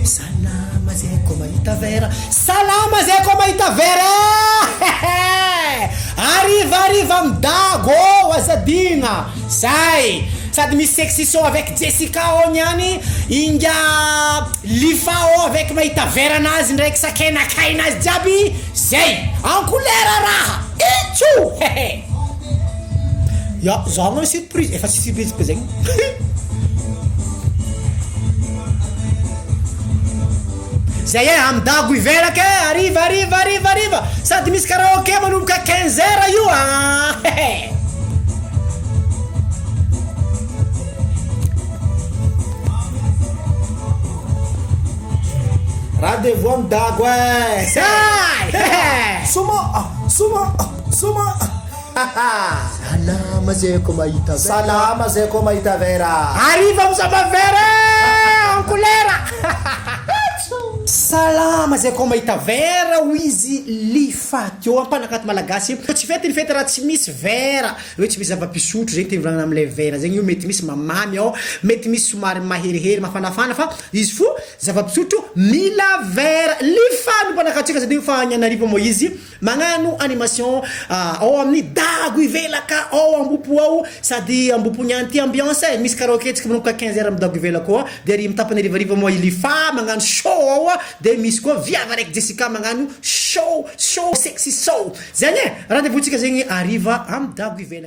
salama zay ko mahita vera, salama zay ko mahita vera. Arriva am Dago azadina say sady misy sexy show avec Jessica oniany inga LIFAH avec mahita vera nazy ndraiky sakena kainazy jiaby zay en couleur raha itso. Ya zaho no surprise efa tsy surprise pe zegny. Zay am Dago IVELAKA arriva sady misy karaoke manomboka 15 heures io rendez-vous am Dago suma salama zay ko mahita vera, salama zay ko mahita vera, arriva mzaba vera en couleur. Salama zay ko mahita vera wizy LIFAH teo ampanakaty malagasy tsy fety ny fety raha tsy misy vera hoe tsy misy zava-pisotro zegny tevolagna amle vera zegny io mety misy mamamy ao mety misy somary maherihery mafanafana fa izy fo zava-pisotro mila vera LIFAH no mpanakatsika sady fa nianariva mo izy magnano animation ao amin'ny Dago IVELAKA ao ambopo ao sady ambopo nianty ambiance misy karaoke tsika manomboka 15 heures am Dago IVELAKA ao de ary mitapany rivariva mo LIFAH magnano show ao de misy koa viava raiky Jessica magnano show sexy show zany rendez-vous tsika zegny arriva am Dago IVELAKA.